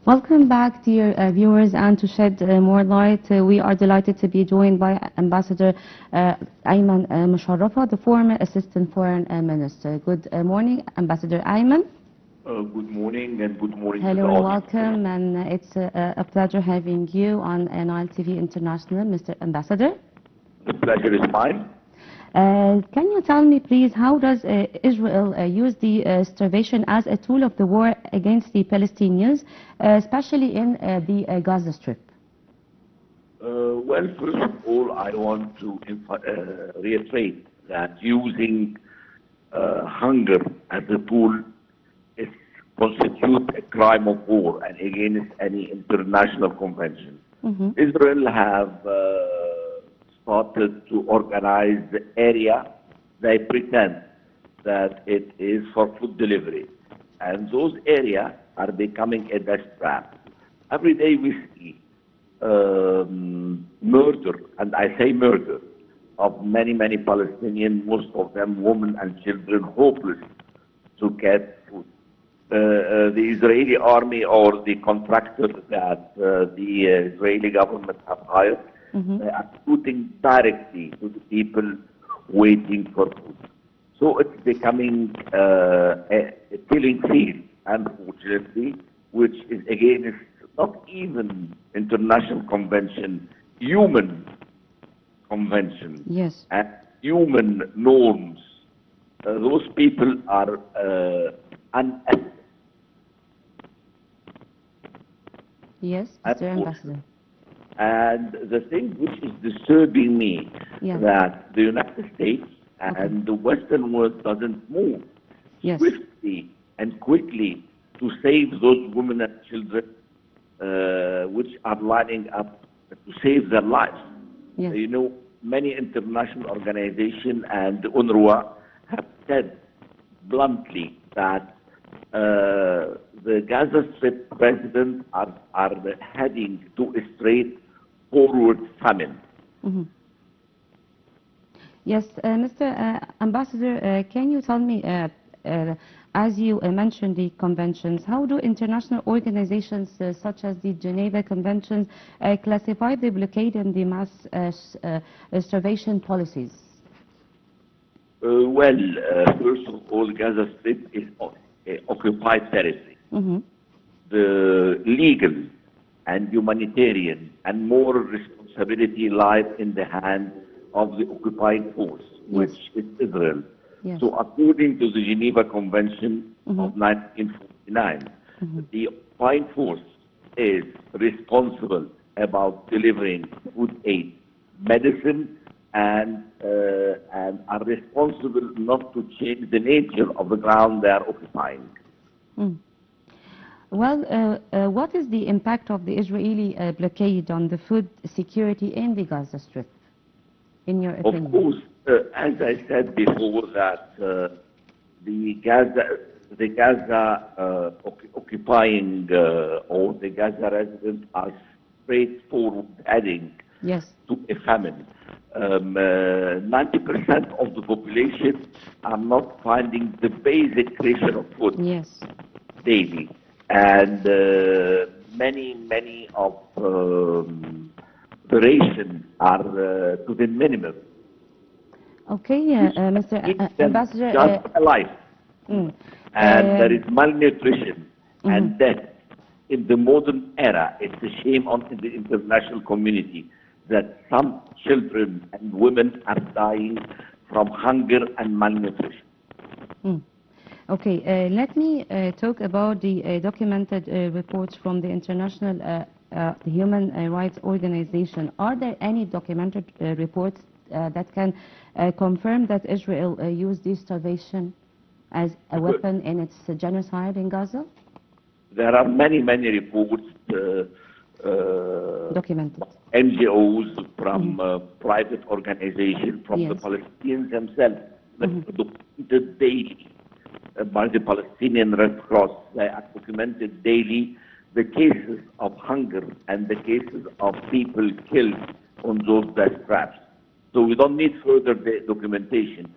Welcome back, dear viewers, and to shed more light, we are delighted to be joined by Ambassador Ayman Mushraffa, the former Assistant Foreign Minister. Good morning, Ambassador Ayman. Good morning and good morning to the Hello and audience. welcome, and it's a pleasure having you on Nile TV International, Mr. Ambassador. The pleasure is mine. Can you tell me, please, how does Israel use the starvation as a tool of the war against the Palestinians, especially in the Gaza Strip? Well, first of all, I want to reiterate that using hunger as a tool constitutes a crime of war and against any international convention. Israel have started to organize the area. They pretend that it is for food delivery. And those areas are becoming a death trap. Every day we see murder, and I say murder, of many, many Palestinians, most of them women and children, hopeless to get food. The Israeli army or the contractors that the Israeli government have hired, they are shooting directly to the people waiting for food. So it's becoming a killing field, unfortunately, which is against not even international convention, human convention, Yes. and human norms. Those people are unethical. Yes, Mr. Ambassador. And the thing which is disturbing me, that the United States and the Western world doesn't move swiftly and quickly to save those women and children which are lining up to save their lives. You know, many international organizations and UNRWA have said bluntly that the Gaza Strip residents are heading to a straightforward famine. Yes, Mr. Ambassador, can you tell me, as you mentioned the conventions, how do international organizations such as the Geneva Conventions classify the blockade and the mass starvation policies? Well, first of all, Gaza Strip is occupied territory. The legal and humanitarian and moral responsibility lies in the hands of the occupying force, which is Israel. So according to the Geneva Convention of 1949, the occupying force is responsible about delivering food aid, medicine, and are responsible not to change the nature of the ground they are occupying. Well, what is the impact of the Israeli blockade on the food security in the Gaza Strip, in your opinion? Of course, as I said before, that the Gaza occupying or the Gaza residents are straightforward heading to a famine. 90% of the population are not finding the basic ration of food daily. And many of the ration are to the minimum. Okay, Mr. Ambassador. Just alive. And there is malnutrition and death. In the modern era, it's a shame on the international community that some children and women are dying from hunger and malnutrition. Okay, let me talk about the documented reports from the International Human Rights Organization. Are there any documented reports that can confirm that Israel used this starvation as a weapon in its genocide in Gaza? There are many reports documented. NGOs, from private organizations, from the Palestinians themselves, documented daily by the Palestinian Red Cross. They are documented daily the cases of hunger and the cases of people killed on those death traps. So we don't need further documentation.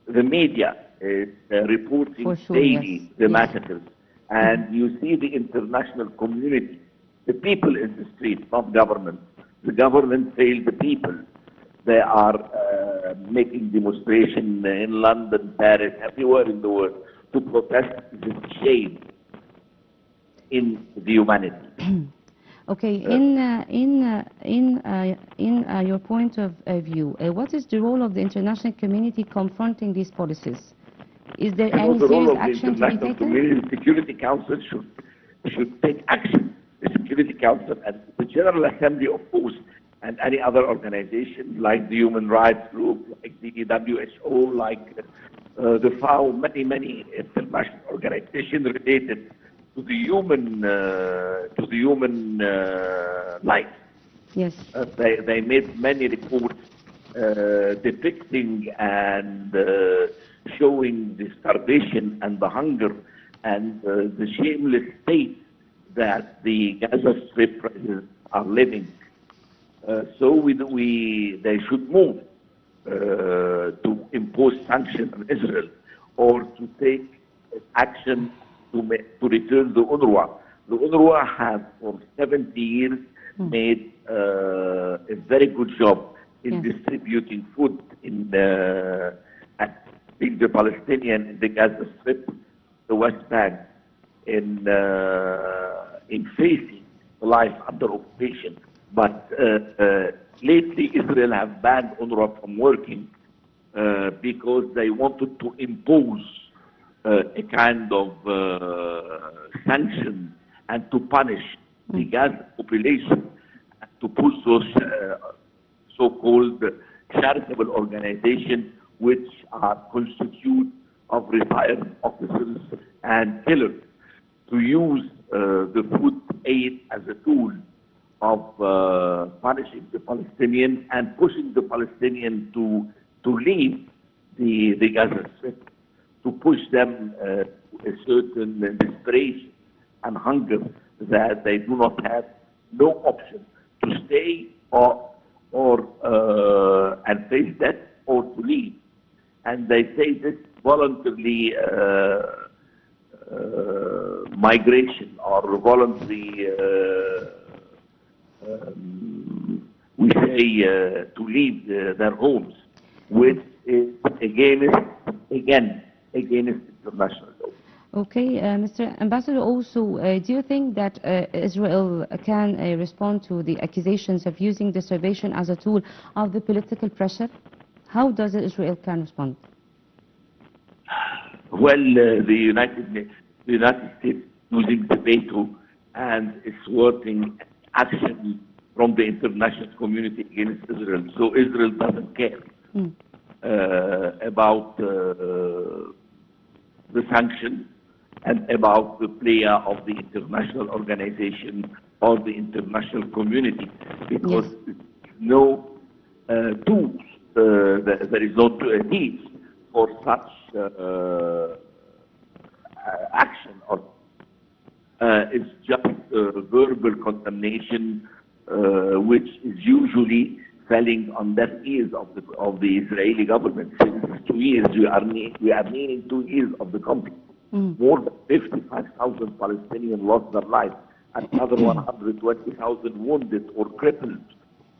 The media is reporting daily the massacres. and you see the international community, the people in the street, not government. The government failed the people. They are making demonstrations in London, Paris, everywhere in the world to protest this shame in the humanity. Okay, in your point of view, what is the role of the international community confronting these policies? Is there any The serious role of the action to be International taken? Community Security Council should take action. The Security Council and the General Assembly, of course, and any other organization like the Human Rights Group, like the WHO, like the FAO, many international organizations related to the human life. Yes. They made many reports depicting and showing the starvation and the hunger and the shameless state that the Gaza Strip residents are living. So they should move to impose sanctions on Israel or to take action to return the UNRWA. The UNRWA has for 70 years made a very good job in distributing food in the Palestinian in the Gaza Strip, the West Bank, in facing life under occupation. But lately, Israel have banned UNRWA from working because they wanted to impose a kind of sanction and to punish the Gaza population, to push those so-called charitable organizations which are constituted of retired officers and killers to use the food aid as a tool of punishing the Palestinians and pushing the Palestinians to leave the Gaza Strip, to push them a certain desperation and hunger that they do not have no option to stay or and face death or to leave. And they say this voluntarily migration or voluntary we say to leave their homes, which is against international law. Okay, Mr. Ambassador, also, do you think that Israel can respond to the accusations of using the starvation as a tool of the political pressure? How does Israel can respond? Well, the United States using the veto and is working action from the international community against Israel. So Israel doesn't care about the sanctions and about the play of the international organization or the international community, because no tools, there is no need for such action, or it's just verbal condemnation, which is usually falling on deaf ears of the Israeli government. Since 2 years, we are nearing 2 years of the conflict. More than 55,000 Palestinians lost their lives, another 120,000 wounded or crippled,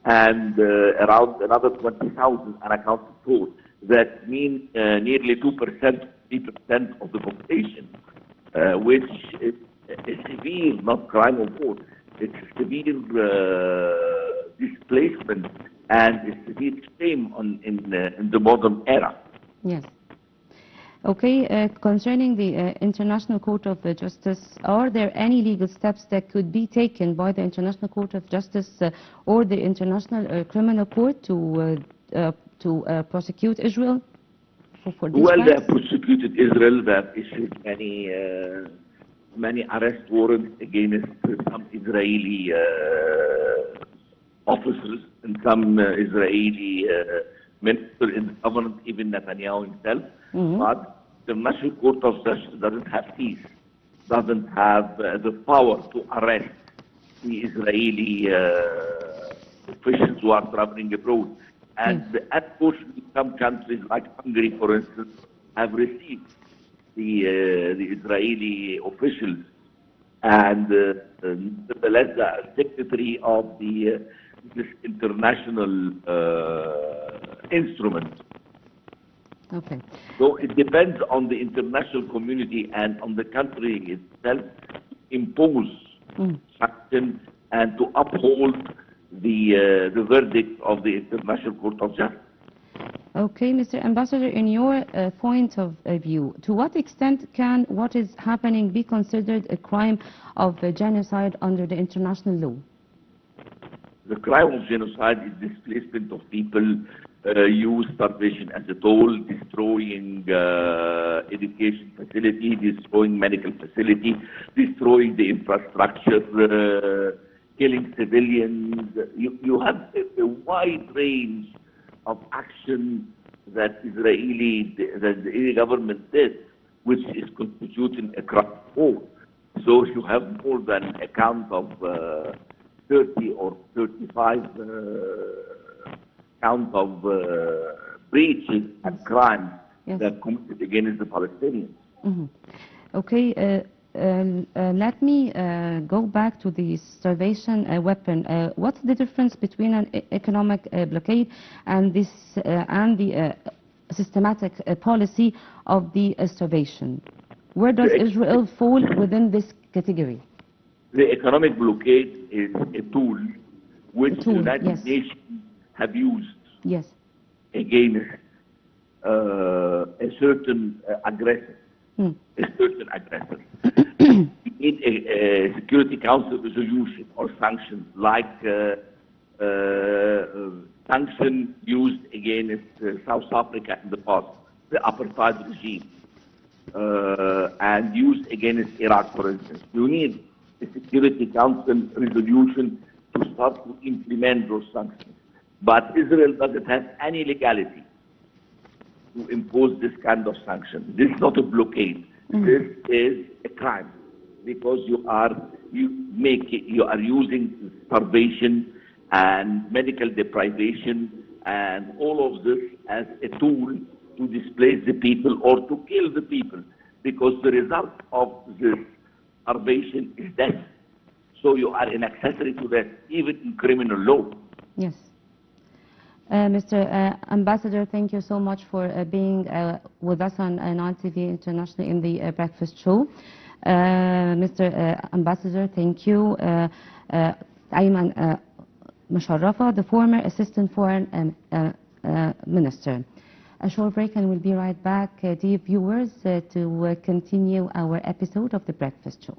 and around another 20,000 unaccounted for. That means nearly 2%, 3% of the population, which is a severe, not crime of war, it's a severe displacement and a severe shame in the modern era. Yes. Okay, concerning the International Court of Justice, are there any legal steps that could be taken by the International Court of Justice or the International Criminal Court to prosecute Israel for these crimes? They have prosecuted Israel. They have issued many arrest warrants against some Israeli officers and some Israeli ministers in the government, even Netanyahu himself. But the International Court of Justice doesn't have teeth, doesn't have the power to arrest the Israeli officials who are traveling abroad. And unfortunately, some countries like Hungary, for instance, have received the Israeli officials, and nevertheless, the secretary of this international instrument. Okay. So it depends on the international community and on the country itself to impose sanctions and to uphold the verdict of the International Court of Justice. Okay, Mr. Ambassador, in your point of view, to what extent can what is happening be considered a crime of genocide under the international law? The crime of genocide is displacement of people, use starvation as a tool, destroying education facility, destroying medical facility, destroying the infrastructure, killing civilians. You have a wide range of action that the Israeli government did, which is constituting a crime of war. So you have more than a count of 30 or 35 count of breaches and crimes that committed against the Palestinians. Okay, let me go back to the starvation weapon. What's the difference between an economic blockade and this and the systematic policy of the starvation? Where does Israel fall within this category? The economic blockade is a tool which the United Nations have used against a certain aggressor. A certain aggressor. We need a Security Council resolution or sanctions like sanction used against South Africa in the past, the apartheid regime, and used against Iraq, for instance. You need a Security Council resolution to start to implement those sanctions. But Israel doesn't have any legality to impose this kind of sanction. This is not a blockade. This is a crime because you are using starvation and medical deprivation and all of this as a tool to displace the people or to kill the people, because the result of this starvation is death. So you are an accessory to that, even in criminal law. Yes. Mr. Ambassador, thank you so much for being with us on Nile TV International in the breakfast show. Mr. Ambassador, thank you. Ayman Mushraffa, the former Assistant Foreign Minister. A short break and we'll be right back, dear viewers, to continue our episode of the breakfast show.